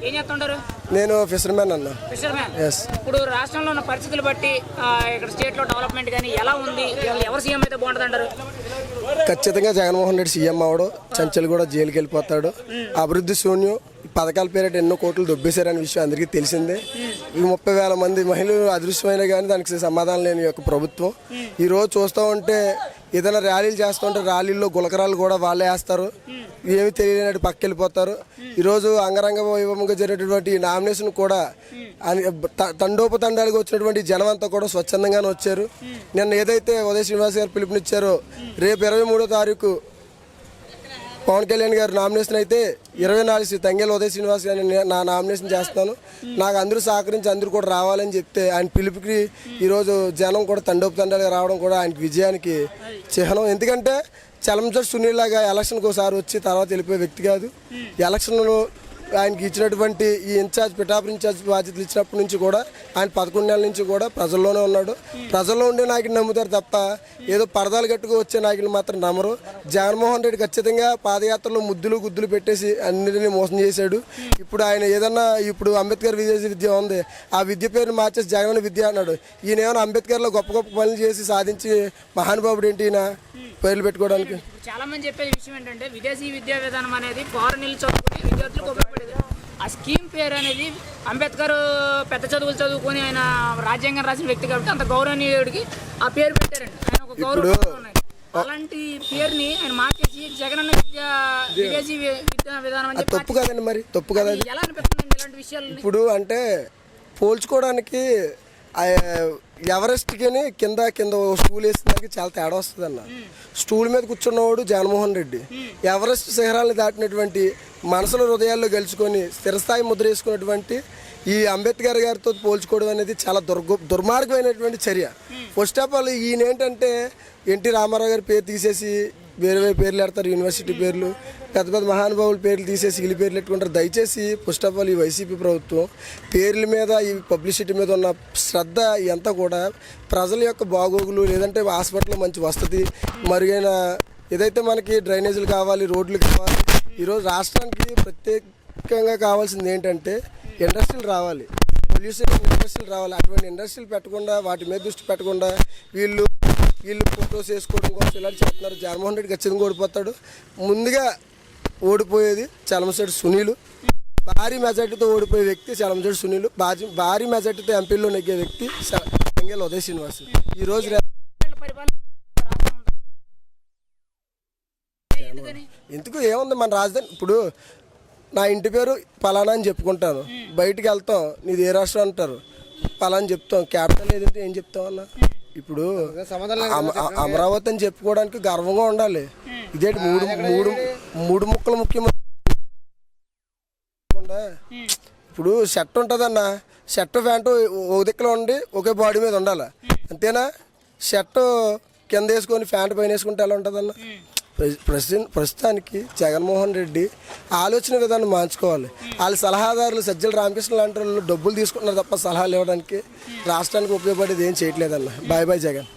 ఏం చేస్తుంటారు? నేను ఫిషర్మ్యాన్ అన్న. ఫిషర్మ్యాన్. ఎస్. ఇప్పుడు రాష్ట్రంలో ఉన్న పరిస్థితులు బట్టి ఇక్కడ స్టేట్లో డెవలప్మెంట్ కానీ ఎలా ఉంది? ఎవరు సీఎం అయితే బాగుంటుంది అంటారు? ఖచ్చితంగా జగన్మోహన్ రెడ్డి సీఎం అవడు. చంచల్ కూడా జైలుకి వెళ్ళిపోతాడు. అభివృద్ధి శూన్యం, పథకాల పేరిట ఎన్నో కోట్లు దొబ్బేశారనే విషయం అందరికీ తెలిసిందే. 30,000 మంది మహిళలు అదృశ్యమైన కానీ దానికి సమాధానం లేని యొక్క ప్రభుత్వం. ఈరోజు చూస్తూ ఉంటే ఏదైనా ర్యాలీలు చేస్తూ ఉంటే ర్యాలీల్లో గులకరాలు కూడా వాళ్ళే వేస్తారు. ఏమి తెలియనట్టు పక్క వెళ్ళిపోతారు. ఈరోజు అంగరంగ వైభవంగా జరిగినటువంటి నామినేషన్ కూడా తండోపతండాలుగా వచ్చినటువంటి జనం అంతా కూడా స్వచ్ఛందంగానే వచ్చారు. నిన్న ఏదైతే ఉదయ శ్రీనివాస్ గారు పిలుపునిచ్చారో రేపు 23వ తారీఖు పవన్ కళ్యాణ్ గారు నామినేషన్ అయితే 24 తంగేల ఉదయ శ్రీనివాస్ గారిని నా నామినేషన్ చేస్తాను, నాకు అందరూ సహకరించి అందరూ కూడా రావాలని చెప్తే ఆయన పిలుపుకి ఈరోజు జనం కూడా తండోపతండాలుగా రావడం కూడా ఆయనకి విజయానికి చిహ్నం. ఎందుకంటే చలంచర్ సునీల్ లాగా ఎలక్షన్కి ఒకసారి వచ్చి తర్వాత వెళ్ళిపోయే వ్యక్తి కాదు. ఎలక్షన్లో ఆయనకి ఇచ్చినటువంటి ఈ పిఠాపురం ఇన్ఛార్జ్ బాధ్యతలు ఇచ్చినప్పటి నుంచి కూడా ఆయన 11 నెలల నుంచి కూడా ప్రజల్లోనే ఉన్నాడు. ప్రజల్లో ఉండే నాయకుని నమ్ముతారు తప్ప ఏదో పరదాలు కట్టుకు వచ్చే నాయకులు మాత్రం నమ్మరు. జగన్మోహన్ రెడ్డి ఖచ్చితంగా పాదయాత్రలో ముద్దులు గుద్దులు పెట్టేసి అన్నిటినీ మోసం చేశాడు. ఇప్పుడు ఆయన ఏదన్నా ఇప్పుడు అంబేద్కర్ విదేశీ విద్య ఉంది, ఆ విద్య పేరుని మార్చేసి జగన్ విద్య అన్నాడు. ఈయన ఏమైనా అంబేద్కర్లో గొప్ప గొప్ప పనులు చేసి సాధించి మహానుభావుడు ఏంటి ఈయన పేర్లు పెట్టుకోవడానికి? చాలా మంది చెప్పే విషయం ఏంటంటే విదేశీ విద్యా విధానం అనేది ఫారెన్ వెళ్ళి చదువుకుని విద్యార్థులకు ఉపయోగపడేది. ఆ స్కీమ్ పేరు అనేది అంబేద్కర్ పెద్ద చదువులు చదువుకొని ఆయన రాజ్యాంగం రాసిన వ్యక్తి కాబట్టి అంత గౌరవనీయుడికి ఆ పేరు పెట్టారండి. ఆయన ఒక గౌరవం. అలాంటి పేరుని ఆయన మార్చేసి జగనన్న విదేశీ విద్యా విధానం అని తప్పు కదండి. మరి తప్పు కదా ఎలా అనిపిస్తుంది ఇలాంటి విషయాలు? ఇప్పుడు అంటే పోల్చుకోవడానికి ఎవరెస్ట్కి కింద స్టూల్ వేసినానికి చాలా తేడా వస్తుంది అన్న. స్టూల్ మీద కూర్చున్నవాడు జగన్మోహన్ రెడ్డి. ఎవరెస్ట్ శిఖరాలను దాటినటువంటి మనసుల హృదయాల్లో గెలుచుకొని స్థిరస్థాయి ముద్ర వేసుకున్నటువంటి ఈ అంబేద్కర్ గారితో పోల్చుకోవడం అనేది చాలా దుర్మార్గమైనటువంటి చర్య. ఫస్ట్ ఆఫ్ ఆల్ ఈయన ఏంటంటే ఎన్టీ రామారావు గారి పేరు తీసేసి వేరే వేరే పేర్లు పెడతారు, యూనివర్సిటీ పేర్లు, పెద్ద పెద్ద మహానుభావుల పేర్లు తీసేసి వీళ్ళ పేర్లు పెట్టుకుంటారు. దయచేసి ఫస్ట్ ఆఫ్ ఆల్ ఈ వైసీపీ ప్రభుత్వం పేర్ల మీద ఈ పబ్లిసిటీ మీద ఉన్న శ్రద్ధ ఇదంతా కూడా ప్రజల యొక్క బాగోగులు, లేదంటే హాస్పిటల్లో మంచి వసతి, మరుగైన ఏదైతే మనకి డ్రైనేజీలు కావాలి, రోడ్లు కావాలి. ఈరోజు రాష్ట్రానికి ప్రత్యేకంగా కావాల్సింది ఏంటంటే ఇండస్ట్రీలు రావాలి, పొల్యూషన్ ఇండస్ట్రీలు రావాలి. అటువంటి ఇండస్ట్రీలు పెట్టకుండా వాటి మీద దృష్టి పెట్టకుండా వీళ్ళు ఫోటోస్ వేసుకోవడం కోసం ఇలా చేస్తున్నారు. జగన్మోహన్ రెడ్డి ఖచ్చితంగా ఓడిపోతాడు. ముందుగా ఓడిపోయేది చలమశెట్టి సునీలు. భారీ మెజార్టీతో ఓడిపోయే వ్యక్తి చలమశెట్టి సునీలు. భారీ మెజార్టీతో ఎంపీలో నెగ్గే వ్యక్తి తంగేల ఉదయ శ్రీనివాస్. ఈరోజు ఎందుకు ఏముంది మన రాజధాని? ఇప్పుడు నా ఇంటి పేరు పలానా అని చెప్పుకుంటాను, బయటికి వెళ్తాం నీది ఏ రాష్ట్రం అంటారు, పలానా చెప్తాం. క్యాపిటల్ ఏదంటే ఏం చెప్తాం అన్న? ఇప్పుడు అమరావతి అని చెప్పుకోవడానికి గర్వంగా ఉండాలి. ఇదేంటి మూడు ముక్కలు ముఖ్యమంత్రి. ఇప్పుడు షర్ట్ ఉంటుందన్న, షర్ట్ ప్యాంటు ఒక దిక్కులో ఉండి ఒకే బాడీ మీద ఉండాలి, అంతేనా? షర్ట్ కింద వేసుకొని ప్యాంటు పైన వేసుకుంటే ఎలా ఉంటుందన్న? ప్రస్తుతానికి జగన్మోహన్ రెడ్డి ఆలోచన విధానం మార్చుకోవాలి. వాళ్ళ సలహాదారులు సజ్జల రామకృష్ణ లాంటి వాళ్ళు డబ్బులు తీసుకుంటున్నారు తప్ప సలహాలు ఇవ్వడానికి రాష్ట్రానికి ఉపయోగపడేది ఏం చేయట్లేదన్న. Bye bye Jagan.